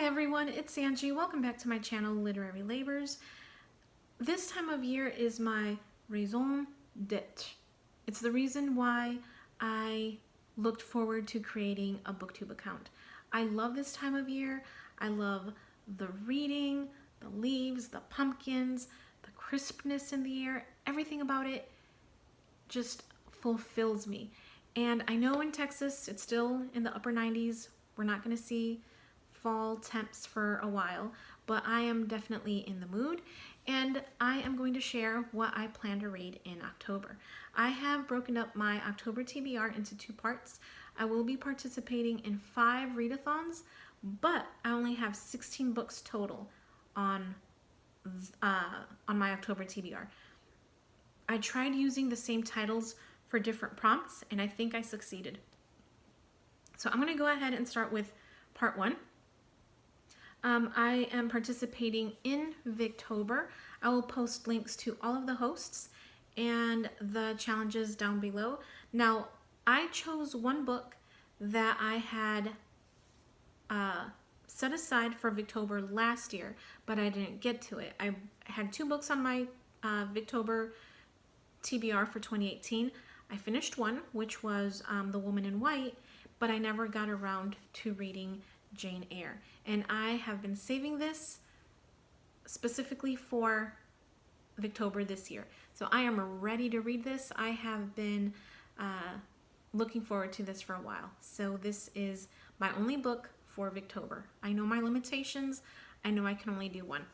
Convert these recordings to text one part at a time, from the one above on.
Hi everyone, it's Angie. Welcome back to my channel, Literary Labors. This time of year is my raison d'etre. It's the reason why I looked forward to creating a BookTube account. I love this time of year. I love the reading, the leaves, the pumpkins, the crispness in the air. Everything about it just fulfills me. And I know in Texas, it's still in the upper 90s. We're not going to see fall temps for a while, but I am definitely in the mood, and I am going to share what I plan to read in October. I have broken up my October TBR into 2 parts. I will be participating in 5 readathons, but I only have 16 books total on my October TBR. I tried using the same titles for different prompts, and I think I succeeded. So I'm going to go ahead and start with part 1. I am participating in Victober. I will post links to all of the hosts and the challenges down below. Now, I chose one book that I had set aside for Victober last year, but I didn't get to it. I had 2 books on my Victober TBR for 2018. I finished one, which was The Woman in White, but I never got around to reading Jane Eyre. And I have been saving this specifically for Victober this year. So I am ready to read this. I have been looking forward to this for a while. So this is my only book for Victober. I know my limitations. I know I can only do one.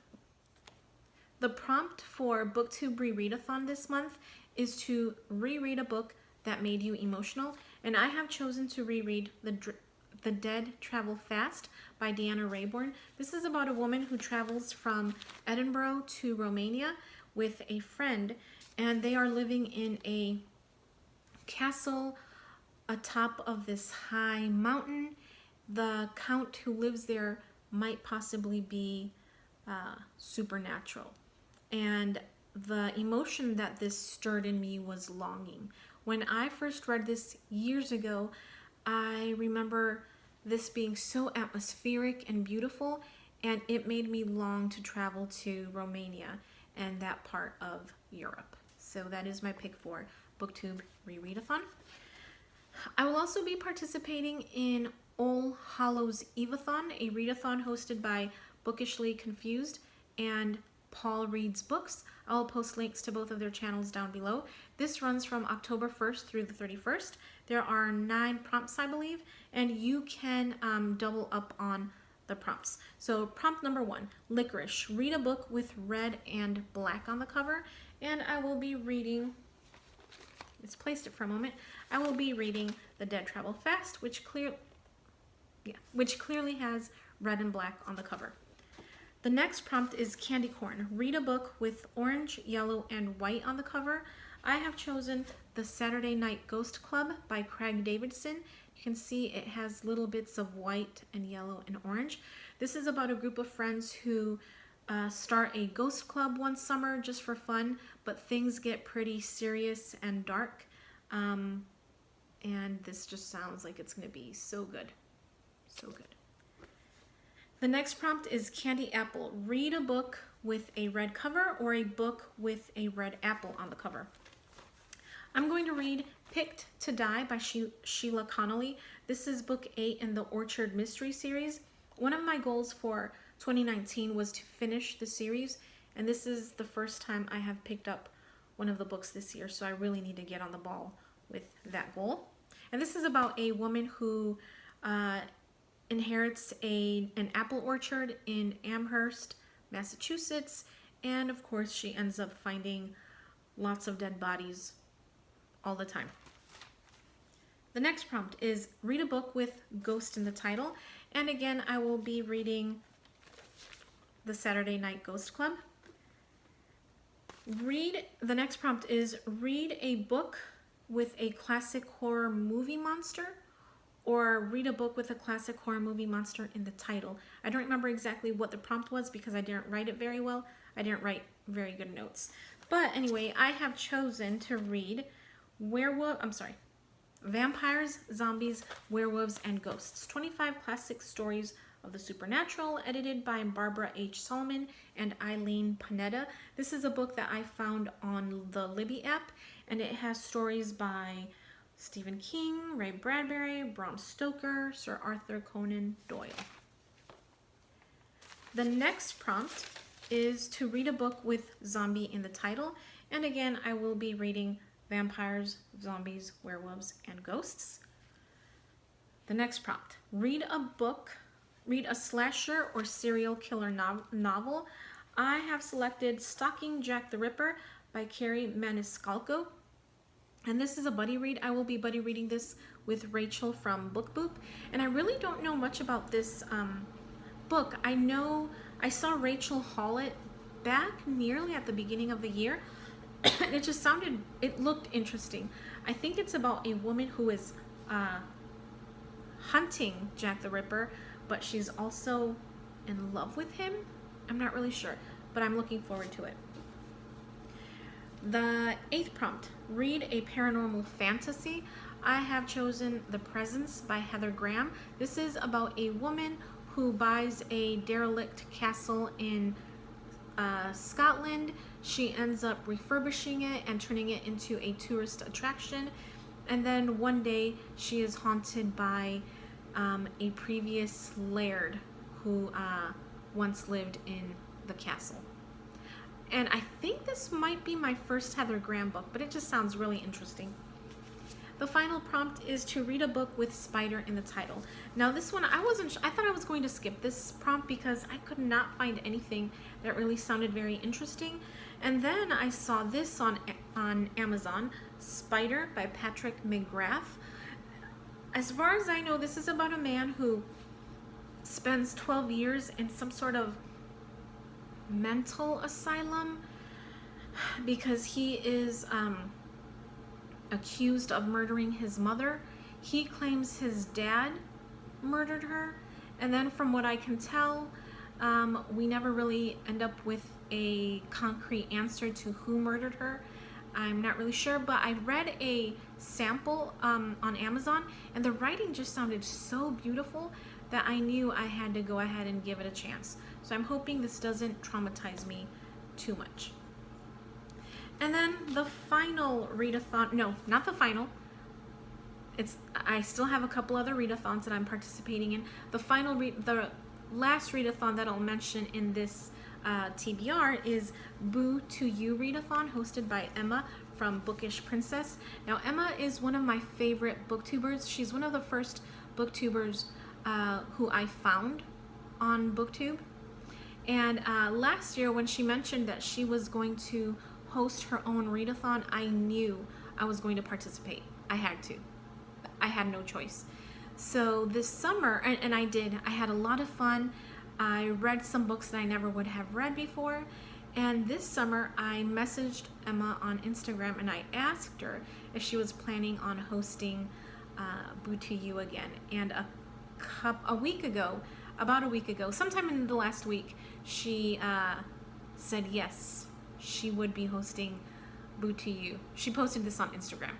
The prompt for BookTube Rereadathon this month is to reread a book that made you emotional. And I have chosen to reread The Dead Travel Fast by Deanna Raybourn. This is about a woman who travels from Edinburgh to Romania with a friend, and they are living in a castle atop of this high mountain. The count who lives there might possibly be supernatural. And the emotion that this stirred in me was longing. When I first read this years ago, I remember this being so atmospheric and beautiful, and it made me long to travel to Romania and that part of Europe. So that is my pick for BookTube Rereadathon. I will also be participating in Ole Hallows Eveathon, a readathon hosted by Bookishly Confused and Paul Reads Books. I'll post links to both of their channels down below. This runs from October 1st through the 31st. There are 9 prompts, I believe, and you can double up on the prompts. So prompt number 1, Licorice. Read a book with red and black on the cover, and I will be reading, let's place it for a moment, I will be reading The Dead Travel Fast, which clearly has red and black on the cover. The next prompt is Candy Corn. Read a book with orange, yellow, and white on the cover. I have chosen The Saturday Night Ghost Club by Craig Davidson. You can see it has little bits of white and yellow and orange. This is about a group of friends who start a ghost club one summer just for fun, but things get pretty serious and dark. And this just sounds like it's going to be so good. So good. The next prompt is Candy Apple. Read a book with a red cover or a book with a red apple on the cover. I'm going to read Picked to Die by Sheila Connolly. This is book 8 in the Orchard Mystery series. One of my goals for 2019 was to finish the series, and this is the first time I have picked up one of the books this year, so I really need to get on the ball with that goal. And this is about a woman who inherits an apple orchard in Amherst, Massachusetts, and of course she ends up finding lots of dead bodies all the time. The next prompt is read a book with ghost in the title, and again I will be reading The Saturday Night Ghost Club. The next prompt is read a book with a classic horror movie monster, or read a book with a classic horror movie monster in the title. I don't remember exactly what the prompt was because I didn't write it very well. I didn't write very good notes. But anyway, I have chosen to read Vampires, Zombies, Werewolves, and Ghosts. 25 Classic Stories of the Supernatural, edited by Barbara H. Solomon and Eileen Panetta. This is a book that I found on the Libby app, and it has stories by Stephen King, Ray Bradbury, Bram Stoker, Sir Arthur Conan Doyle. The next prompt is to read a book with zombie in the title, and again, I will be reading vampires, zombies, werewolves, and ghosts. The next prompt, read a slasher or serial killer novel. I have selected Stalking Jack the Ripper by Carrie Maniscalco. And this is a buddy read. I will be buddy reading this with Rachel from Book Boop. And I really don't know much about this book. I know I saw Rachel haul it back nearly at the beginning of the year. It looked interesting. I think it's about a woman who is hunting Jack the Ripper, but she's also in love with him. I'm not really sure, but I'm looking forward to it. The 8th prompt, read a paranormal fantasy. I have chosen The Presence by Heather Graham. This is about a woman who buys a derelict castle in Scotland. She ends up refurbishing it and turning it into a tourist attraction. And then one day she is haunted by a previous laird who once lived in the castle. And I think this might be my first Heather Graham book, but it just sounds really interesting. The final prompt is to read a book with spider in the title. Now this one, I thought I was going to skip this prompt because I could not find anything that really sounded very interesting. And then I saw this on Amazon, Spider by Patrick McGrath. As far as I know, this is about a man who spends 12 years in some sort of mental asylum because he is accused of murdering his mother. He claims his dad murdered her, and then from what I can tell, we never really end up with a concrete answer to who murdered her. I'm not really sure, but I read a sample on Amazon, and the writing just sounded so beautiful that I knew I had to go ahead and give it a chance. So I'm hoping this doesn't traumatize me too much. And then the final readathon, no, not the final. I still have a couple other readathons that I'm participating in. The last readathon that I'll mention in this TBR is Boo to You Readathon, hosted by Emma from Bookish Princess. Now Emma is one of my favorite booktubers. She's one of the first booktubers who I found on BookTube. And last year when she mentioned that she was going to host her own readathon, I knew I was going to participate. I had to. I had no choice. So this summer, and I did, I had a lot of fun. I read some books that I never would have read before. And this summer, I messaged Emma on Instagram and I asked her if she was planning on hosting Boo to You again. And about a week ago, sometime in the last week, she said yes, she would be hosting Boo to You. She posted this on Instagram.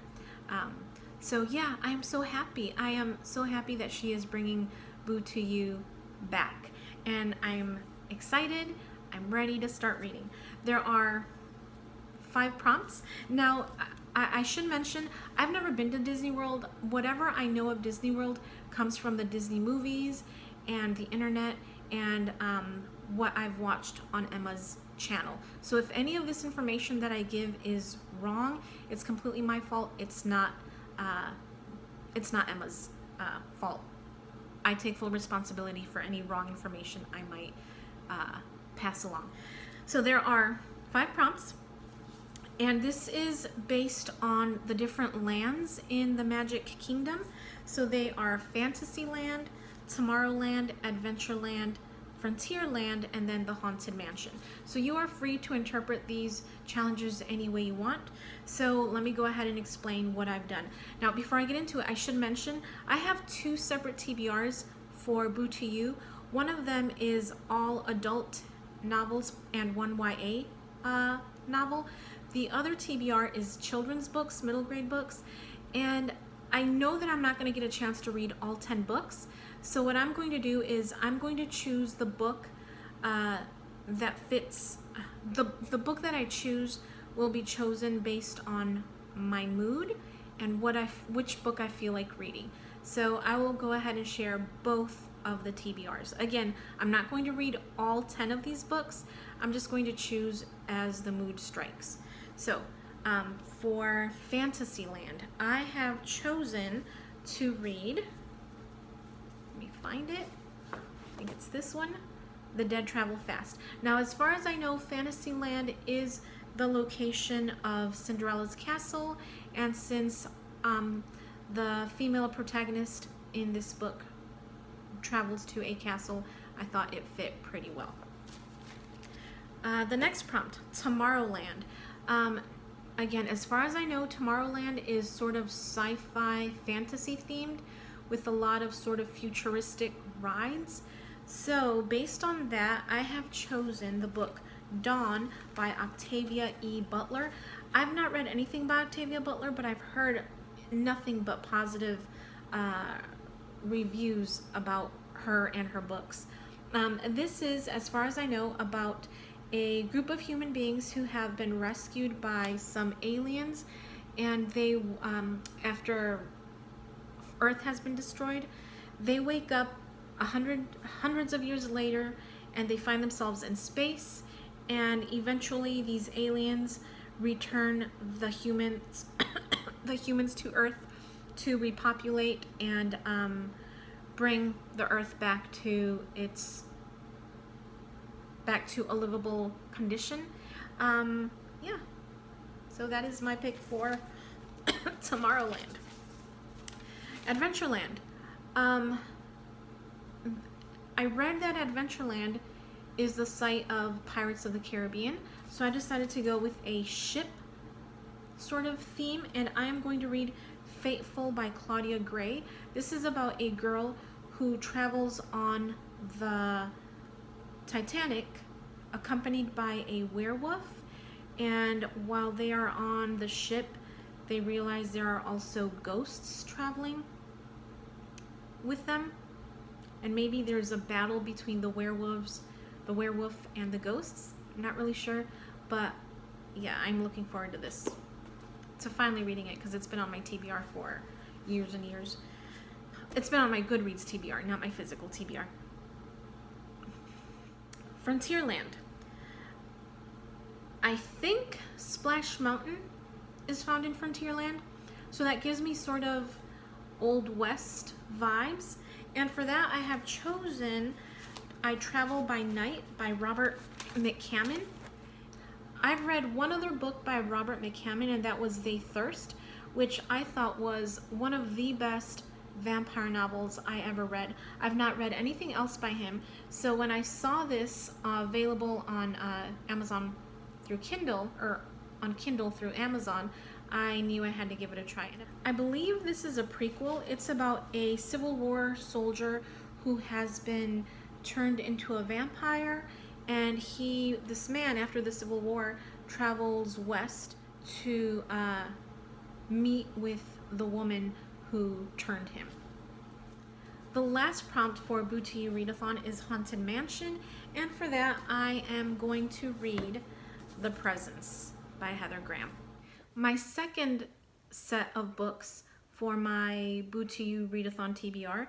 So yeah, I am so happy. I am so happy that she is bringing Boo to You back. And I'm excited. I'm ready to start reading. There are 5 prompts. Now, I should mention, I've never been to Disney World. Whatever I know of Disney World comes from the Disney movies and the internet and what I've watched on Emma's channel. So if any of this information that I give is wrong, it's completely my fault. It's not Emma's fault. I take full responsibility for any wrong information I might pass along. So there are 5 prompts, and this is based on the different lands in the Magic Kingdom. So they are Fantasyland, Tomorrowland, Adventureland, Frontierland, and then the Haunted Mansion. So you are free to interpret these challenges any way you want. So let me go ahead and explain what I've done. Now, before I get into it, I should mention I have 2 separate TBRs for Boo to You. One of them is all adult novels and 1 YA novel. The other TBR is children's books, middle grade books, and I know that I'm not going to get a chance to read all 10 books, So what I'm going to do is I'm going to choose the book that fits. The book that I choose will be chosen based on my mood and which book I feel like reading. So I will go ahead and share both of the TBRs. Again, I'm not going to read all 10 of these books. I'm just going to choose as the mood strikes. So for Fantasyland, I have chosen to read, let me find it, I think it's this one, The Dead Travel Fast. Now, as far as I know, Fantasyland is the location of Cinderella's castle, and since the female protagonist in this book travels to a castle, I thought it fit pretty well. The next prompt, Tomorrowland. Again, as far as I know, Tomorrowland is sort of sci-fi fantasy themed with a lot of sort of futuristic rides. So based on that, I have chosen the book Dawn by Octavia E. Butler. I've not read anything by Octavia Butler, but I've heard nothing but positive reviews about her and her books. This is, as far as I know, about a group of human beings who have been rescued by some aliens, and they, after Earth has been destroyed, they wake up hundreds of years later, and they find themselves in space, and eventually these aliens return the humans the humans to Earth to repopulate and bring the Earth back to a livable condition. Yeah, so that is my pick for Tomorrowland. Adventureland. I read that Adventureland is the site of Pirates of the Caribbean, so I decided to go with a ship sort of theme, and I am going to read Fateful by Claudia Gray. This is about a girl who travels on the Titanic accompanied by a werewolf, and while they are on the ship, they realize there are also ghosts traveling with them, and maybe there's a battle between the werewolf and the ghosts. I'm not really sure, but yeah, I'm looking forward to this, to finally reading it, because it's been on my TBR for years and years. It's been on my Goodreads TBR, not my physical TBR. Frontierland. I think Splash Mountain is found in Frontierland, so that gives me sort of Old West vibes, and for that I have chosen I Travel by Night by Robert McCammon. I've read one other book by Robert McCammon, and that was They Thirst, which I thought was one of the best vampire novels I ever read. I've not read anything else by him, so when I saw this available on Amazon through Kindle, or on Kindle through Amazon, I knew I had to give it a try. I believe this is a prequel. It's about a Civil War soldier who has been turned into a vampire, and this man, after the Civil War, travels west to meet with the woman who turned him. The last prompt for Boo to You Readathon is Haunted Mansion, and for that I am going to read The Presence by Heather Graham. My second set of books for my Boo to You Readathon TBR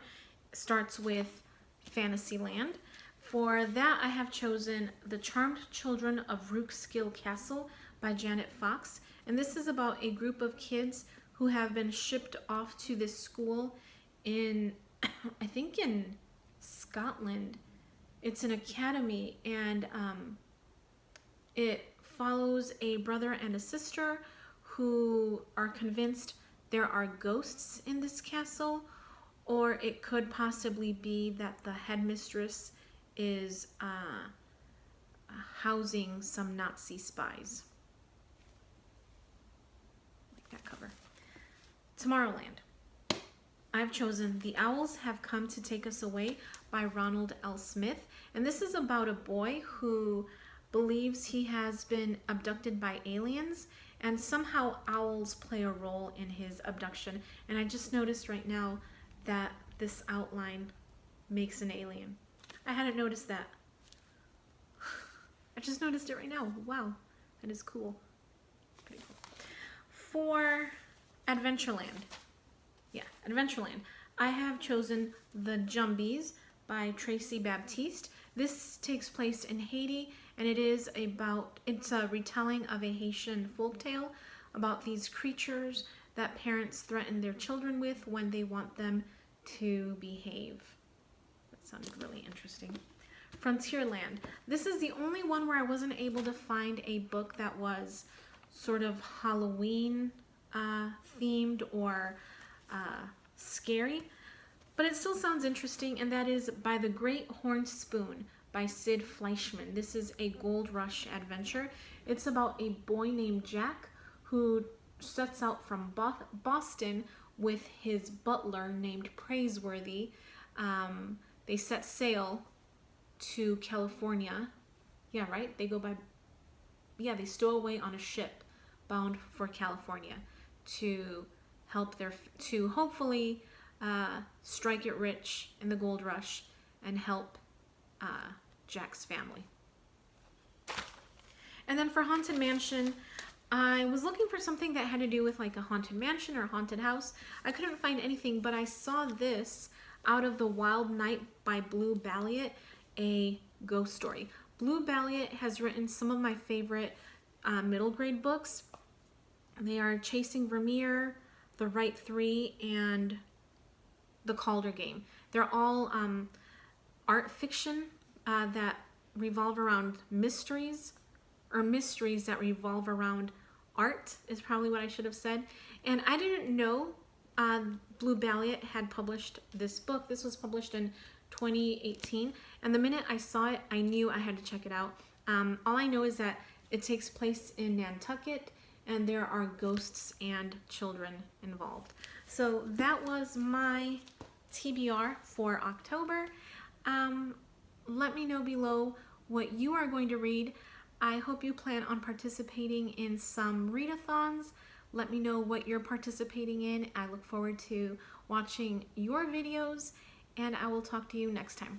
starts with Fantasyland. For that, I have chosen The Charmed Children of Rookskill Castle by Janet Fox, and this is about a group of kids who have been shipped off to this school in, I think in Scotland. It's an academy, and it follows a brother and a sister who are convinced there are ghosts in this castle, or it could possibly be that the headmistress is housing some Nazi spies. Like that cover. Tomorrowland. I've chosen The Owls Have Come to Take Us Away by Ronald L. Smith, and this is about a boy who believes he has been abducted by aliens, and somehow owls play a role in his abduction. And I just noticed right now that this outline makes an alien. I hadn't noticed that. I just noticed it right now. Wow, that is cool. Pretty cool. For Adventureland. Yeah, Adventureland. I have chosen The Jumbies by Tracy Baptiste. This takes place in Haiti, and it's a retelling of a Haitian folktale about these creatures that parents threaten their children with when they want them to behave. That sounded really interesting. Frontierland. This is the only one where I wasn't able to find a book that was sort of Halloween themed or scary, but it still sounds interesting, and that is By the Great Horn Spoon by Sid Fleischman. This is a gold rush adventure. It's about a boy named Jack who sets out from Boston with his butler named Praiseworthy. They set sail to California. Yeah, right? They stow away on a ship bound for California to hopefully strike it rich in the gold rush and help Jack's family. And then for Haunted Mansion, I was looking for something that had to do with like a haunted mansion or a haunted house. I couldn't find anything, but I saw this, Out of the Wild Night by Blue Balliet, a ghost story. Blue Balliet has written some of my favorite middle grade books. They are Chasing Vermeer, The Right Three, and The Calder Game. They're all art fiction that revolve around mysteries, or mysteries that revolve around art is probably what I should have said. And I didn't know Blue Balliet had published this book. This was published in 2018, and the minute I saw it, I knew I had to check it out. All I know is that it takes place in Nantucket, and there are ghosts and children involved. So that was my TBR for October. Let me know below what you are going to read. I hope you plan on participating in some readathons. Let me know what you're participating in. I look forward to watching your videos, and I will talk to you next time.